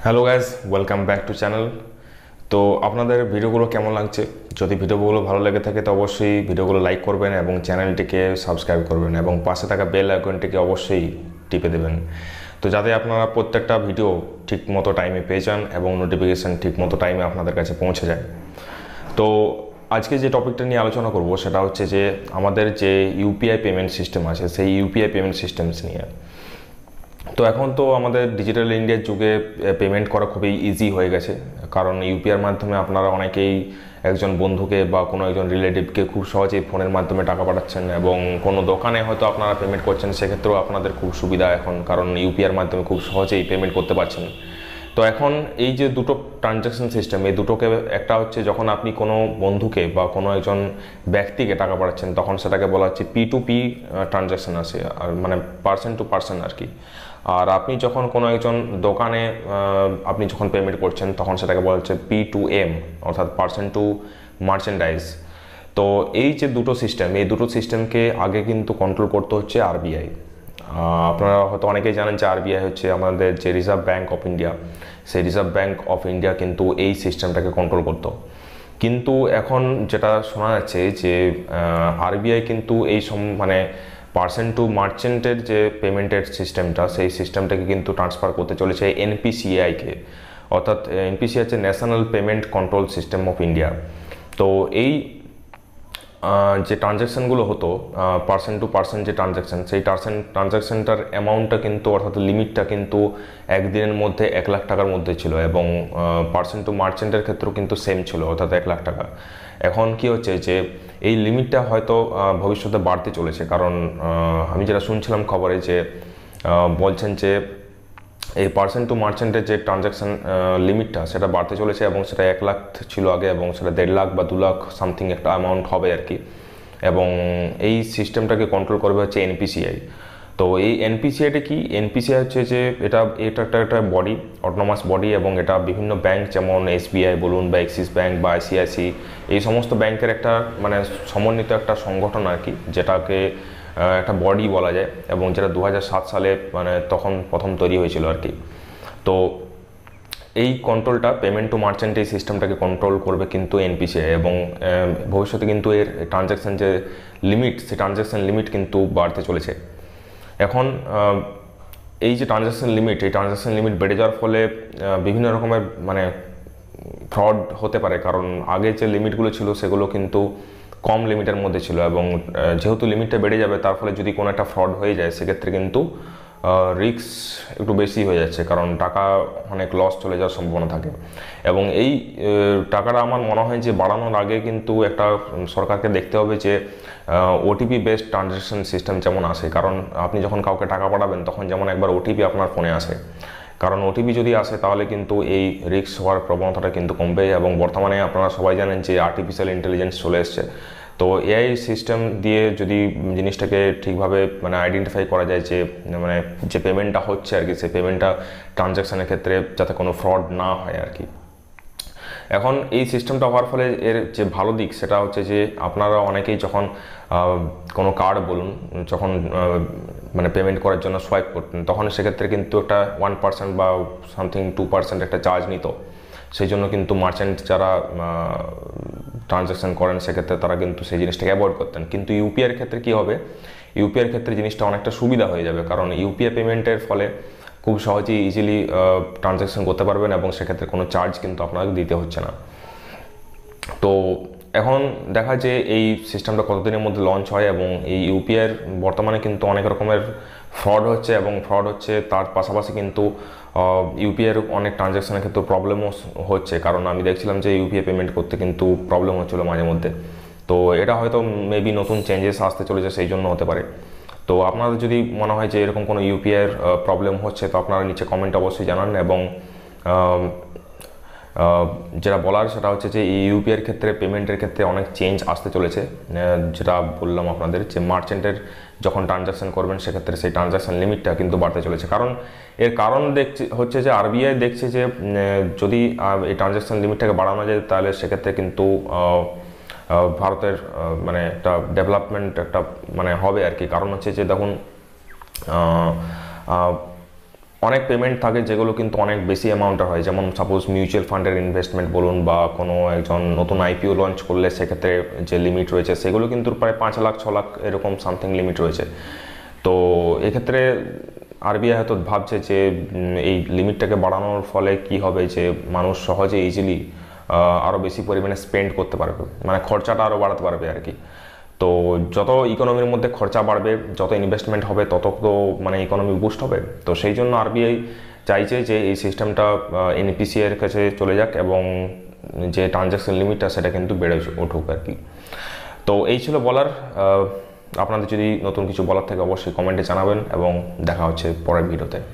Hello guys, welcome back to channel. তো আপনাদের ভিডিওগুলো কেমন লাগছে? যদি ভিডিওগুলো ভালো লেগে থাকে তো অবশ্যই ভিডিওগুলো লাইক করবেন এবং চ্যানেলটিকে সাবস্ক্রাইব করবেন এবং পাশে থাকা বেল আইকনটিকে অবশ্যই টিপে দেবেন, তো যাতে আপনারা প্রত্যেকটা ভিডিও ঠিক মতো টাইমে পেয়ে যান এবং নোটিফিকেশান ঠিক মতো টাইমে আপনাদের কাছে পৌঁছে যায়। তো আজকে যে টপিকটা নিয়ে আলোচনা করব সেটা হচ্ছে যে আমাদের যে ইউপিআই পেমেন্ট সিস্টেম আছে সেই ইউপিআই পেমেন্ট সিস্টেমস নিয়ে। তো এখন তো আমাদের ডিজিটাল ইন্ডিয়ার যুগে পেমেন্ট করা খুবই ইজি হয়ে গেছে, কারণ ইউপিআইয়ের মাধ্যমে আপনারা অনেকেই একজন বন্ধুকে বা কোনো একজন রিলেটিভকে খুব সহজেই ফোনের মাধ্যমে টাকা পাঠাচ্ছেন এবং কোনো দোকানে হয়তো আপনারা পেমেন্ট করছেন, সেক্ষেত্রেও আপনাদের খুব সুবিধা এখন, কারণ ইউপিআইয়ের মাধ্যমে খুব সহজেই পেমেন্ট করতে পারছেন। তো এখন এই যে দুটো ট্রানজ্যাকশন সিস্টেম, এই দুটোকে একটা হচ্ছে যখন আপনি কোনো বন্ধুকে বা কোনো একজন ব্যক্তিকে টাকা পাঠাচ্ছেন তখন সেটাকে বলা হচ্ছে P2P ট্রানজ্যাকশন আছে, আর মানে পার্সন টু পার্সন আর কি। আর আপনি যখন কোনো একজন দোকানে আপনি যখন পেমেন্ট করছেন তখন সেটাকে বলা হচ্ছে P2M, অর্থাৎ পার্সন টু মার্চেন্ডাইজ। তো এই যে দুটো সিস্টেম, এই দুটো সিস্টেমকে আগে কিন্তু কন্ট্রোল করতে হচ্ছে আরবিআই। আপনারা হয়তো অনেকেই জানেন যে আরবিআই হচ্ছে আমাদের যে রিজার্ভ ব্যাঙ্ক অফ ইন্ডিয়া, সেই রিজার্ভ ব্যাঙ্ক অফ ইন্ডিয়া কিন্তু এই সিস্টেমটাকে কন্ট্রোল করতো। কিন্তু এখন যেটা শোনা যাচ্ছে যে আরবিআই কিন্তু এই মানে পার্সন টু মার্চেন্টের যে পেমেন্টের সিস্টেমটা, সেই সিস্টেমটাকে কিন্তু ট্রান্সফার করতে চলেছে এনপিসিআইকে, অর্থাৎ এনপিসিআই হচ্ছে national payment control system of India. তো এই যে ট্রানজ্যাকশানগুলো হতো পার্সন টু পার্সন যে ট্রানজ্যাকশান, সেই ট্রানজ্যাকশানটার অ্যামাউন্টটা কিন্তু অর্থাৎ লিমিটটা কিন্তু একদিনের মধ্যে 1,00,000 টাকার মধ্যে ছিল এবং পার্সন টু মার্চেন্টের ক্ষেত্রেও কিন্তু সেম ছিল, অর্থাৎ 1,00,000 টাকা। এখন কি হচ্ছে যে এই লিমিটটা হয়তো ভবিষ্যতে বাড়তে চলেছে, কারণ আমি যেটা শুনছিলাম খবরে যে বলছেন যে এই পার্সন টু মার্চেন্টের যে ট্রানজ্যাকশান লিমিটটা সেটা বাড়তে চলেছে এবং সেটা 1,00,000 ছিল আগে এবং সেটা 1,50,000 বা 2,00,000 সামথিং একটা অ্যামাউন্ট হবে আর কি। এবং এই সিস্টেমটাকে কন্ট্রোল করবে হচ্ছে এনপিসিআই। তো এই এনপিসিআইটা কি? এনপিসিআই হচ্ছে যে এটা একটা বডি, অটোনমাস বডি, এবং এটা বিভিন্ন ব্যাংক যেমন এসবিআই বলুন বা এক্সিস ব্যাংক বা আইসিআইসি, এই সমস্ত ব্যাংকের একটা মানে সমন্বিত একটা সংগঠন আর কি, যেটাকে একটা বডি বলা যায় এবং যেটা 2007 সালে মানে তখন প্রথম তৈরি হয়েছিল আর কি। তো এই কন্ট্রোলটা পেমেন্ট টু মার্চেন্ট এই সিস্টেমটাকে কন্ট্রোল করবে কিন্তু এনপিসিআই, এবং ভবিষ্যতে কিন্তু এর ট্রানজ্যাকশান যে লিমিট, সেই ট্রানজ্যাকশান লিমিট কিন্তু বাড়তে চলেছে। এখন এই যে ট্রানজ্যাকশান লিমিট, এই ট্রানজ্যাকশান লিমিট বেড়ে যাওয়ার ফলে বিভিন্ন রকমের মানে ফ্রড হতে পারে, কারণ আগে যে লিমিটগুলো ছিল সেগুলো কিন্তু কম লিমিটের মধ্যে ছিল এবং যেহেতু লিমিটটা বেড়ে যাবে তার ফলে যদি কোনো একটা ফ্রড হয়ে যায় সেক্ষেত্রে কিন্তু রিস্ক একটু বেশি হয়ে যাচ্ছে, কারণ টাকা অনেক লস চলে যাওয়ার সম্ভাবনা থাকে। এবং এই টাকাটা আমার মনে হয় যে বাড়ানোর আগে কিন্তু একটা সরকারকে দেখতে হবে যে ওটিপি বেসড ট্রানজ্যাকশন সিস্টেম যেমন আসে, কারণ আপনি যখন কাউকে টাকা পাঠাবেন তখন যেমন একবার ওটিপি আপনার ফোনে আসে, কারণ ওটিপি যদি আসে তাহলে কিন্তু এই রিস্ক হওয়ার প্রবণতাটা কিন্তু কমবে। এবং বর্তমানে আপনারা সবাই জানেন যে আর্টিফিশিয়াল ইন্টেলিজেন্স চলে এসছে। তো এআই সিস্টেম দিয়ে যদি জিনিসটাকে ঠিকভাবে মানে আইডেন্টিফাই করা যায় যে মানে যে পেমেন্টটা হচ্ছে আর কি, সেই পেমেন্টটা ট্রানজ্যাকশানের ক্ষেত্রে যাতে কোনো ফ্রড না হয় আর কি। এখন এই সিস্টেমটা হওয়ার ফলে এর যে ভালো দিক সেটা হচ্ছে যে আপনারা অনেকেই যখন কোনো কার্ড বলুন যখন মানে পেমেন্ট করার জন্য সোয়াইপ করতেন, তখন সেক্ষেত্রে কিন্তু একটা 1% বা সামথিং 2% একটা চার্জ নিত। সেই জন্য কিন্তু মার্চেন্ট যারা ট্রানজ্যাকশান করেন সেক্ষেত্রে তারা কিন্তু সেই জিনিসটাকে অ্যাভয়েড করতেন। কিন্তু ইউপিআইয়ের ক্ষেত্রে কী হবে, ইউপিআইয়ের ক্ষেত্রে জিনিসটা অনেকটা সুবিধা হয়ে যাবে, কারণ ইউপিআই পেমেন্টের ফলে খুব সহজেই ইজিলি ট্রানজ্যাকশান করতে পারবেন এবং সেক্ষেত্রে কোনো চার্জ কিন্তু আপনাকে দিতে হচ্ছে না। তো এখন দেখা যে এই সিস্টেমটা কতদিনের মধ্যে লঞ্চ হয়, এবং এই ইউপিআইয়ের বর্তমানে কিন্তু অনেক রকমের ফ্রড হচ্ছে, এবং ফ্রড হচ্ছে তার পাশাপাশি কিন্তু ইউপিআইয়ের অনেক ট্রানজ্যাকশানের ক্ষেত্রে প্রবলেমও হচ্ছে, কারণ আমি দেখছিলাম যে ইউপিআই পেমেন্ট করতে কিন্তু প্রবলেম হচ্ছিলো মাঝে মধ্যে। তো এটা হয়তো মেবি নতুন চেঞ্জেস আসতে চলেছে, সেই জন্য হতে পারে। তো আপনাদের যদি মনে হয় যে এরকম কোনো ইউপিআইয়ের প্রবলেম হচ্ছে তো আপনারা নিচে কমেন্ট অবশ্যই জানান। এবং যেটা বলার সেটা হচ্ছে যে এই ইউপিআইয়ের ক্ষেত্রে পেমেন্টের ক্ষেত্রে অনেক চেঞ্জ আসতে চলেছে, যেটা বললাম আপনাদের যে মার্চেন্টের যখন ট্রানজ্যাকশান করবেন সেক্ষেত্রে সেই ট্রানজ্যাকশান লিমিটটা কিন্তু বাড়তে চলেছে। কারণ এর কারণ হচ্ছে যে আরবিআই দেখছে যে যদি এই ট্রানজ্যাকশান লিমিটটাকে বাড়ানো যায় তাহলে সেক্ষেত্রে কিন্তু ভারতের মানে একটা ডেভেলপমেন্ট একটা মানে হবে আর কি। কারণ হচ্ছে যে দেখুন অনেক পেমেন্ট থাকে যেগুলো কিন্তু অনেক বেশি অ্যামাউন্টের হয়, যেমন সাপোজ মিউচুয়াল ফান্ডের ইনভেস্টমেন্ট বলুন বা কোনো একজন নতুন আইপিও লঞ্চ করলে সেক্ষেত্রে যে লিমিট রয়েছে সেগুলো কিন্তু প্রায় 5 লাখ 6 লাখ এরকম সামথিং লিমিট রয়েছে। তো এক্ষেত্রে আরবিআই হয়তো ভাবছে যে এই লিমিটটাকে বাড়ানোর ফলে কি হবে, যে মানুষ সহজে ইজিলি আরও বেশি পরিমাণে স্পেন্ড করতে পারবে, মানে খরচাটা আরও বাড়াতে পারবে আর কি। তো যত ইকোনমির মধ্যে খরচা বাড়বে, যত ইনভেস্টমেন্ট হবে, তত তো মানে ইকোনমি বুস্ট হবে। তো সেই জন্য আরবিআই চাইছে যে এই সিস্টেমটা এনপিসি এর কাছে চলে যাক এবং যে ট্রানজ্যাকশন লিমিটটা সেটা কিন্তু বেড়ে উঠুক আর কি। তো এই ছিল বলার। আপনাদের যদি নতুন কিছু বলার থাকে অবশ্যই কমেন্টে জানাবেন এবং দেখা হচ্ছে পরের ভিডিওতে।